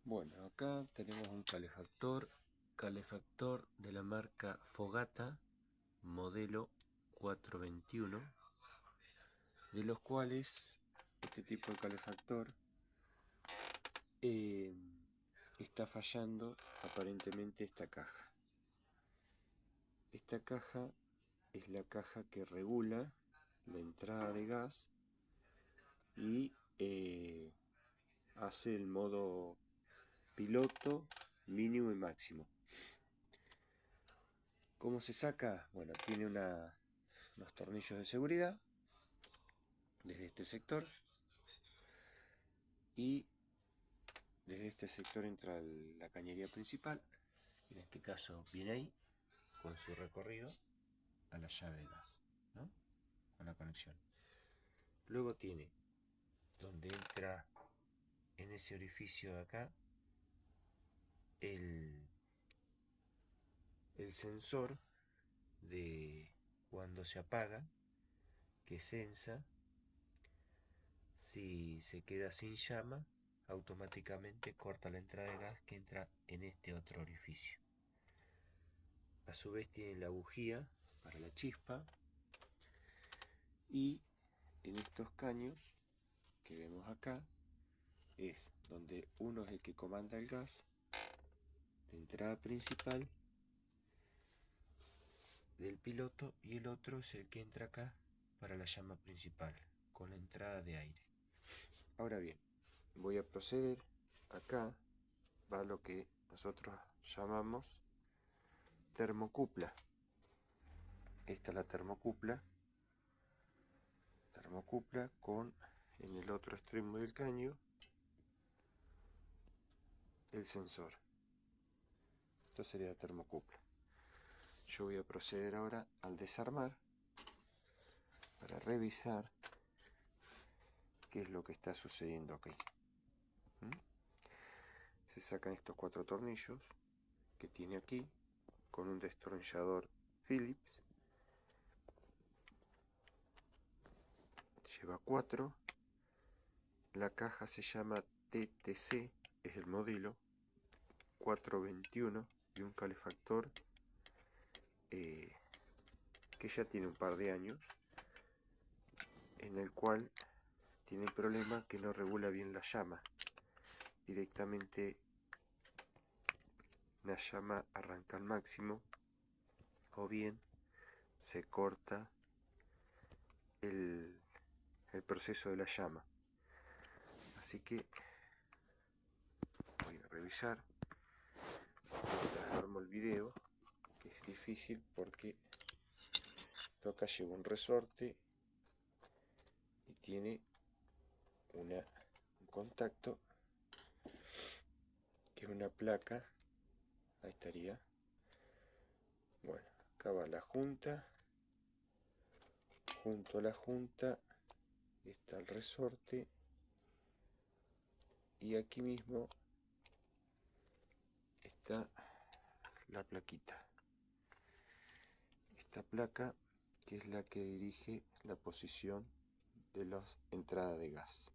Bueno, acá tenemos un calefactor de la marca Fogata, modelo 421, de los cuales este tipo de calefactor está fallando aparentemente esta caja. Esta caja es la caja que regula la entrada de gas y hace el modo piloto, mínimo y máximo. ¿Cómo se saca? Bueno, tiene unos tornillos de seguridad desde este sector, y desde este sector entra la cañería principal. En este caso viene ahí con su recorrido a la llave de gas, ¿no? Con la conexión. Luego tiene donde entra en ese orificio de acá el sensor de cuando se apaga, que sensa. Si se queda sin llama, automáticamente corta la entrada de gas que entra en este otro orificio. A su vez tiene la bujía para la chispa, y en estos caños que vemos acá es donde uno es el que comanda el gas de entrada principal del piloto, y el otro es el que entra acá para la llama principal con la entrada de aire. Ahora bien, voy a proceder. Acá va lo que nosotros llamamos termocupla. Esta es la termocupla con, en el otro extremo del caño, el sensor. Esto sería la termocupla. Yo voy a proceder ahora al desarmar para revisar qué es lo que está sucediendo aquí. Se sacan estos 4 tornillos que tiene aquí con un destornillador Phillips. Lleva 4. La caja se llama TTC, es el modelo 421, y un calefactor que ya tiene un par de años, en el cual tiene el problema que no regula bien la llama. Directamente la llama arranca al máximo, o bien se corta el proceso de la llama. Así que voy a revisar. Armo el video, que es difícil porque acá lleva un resorte y tiene un contacto que es una placa. Ahí estaría. Bueno, acá va la junta. Junto a la junta está el resorte, y aquí mismo está la plaquita. Esta placa, que es la que dirige la posición de las entradas de gas.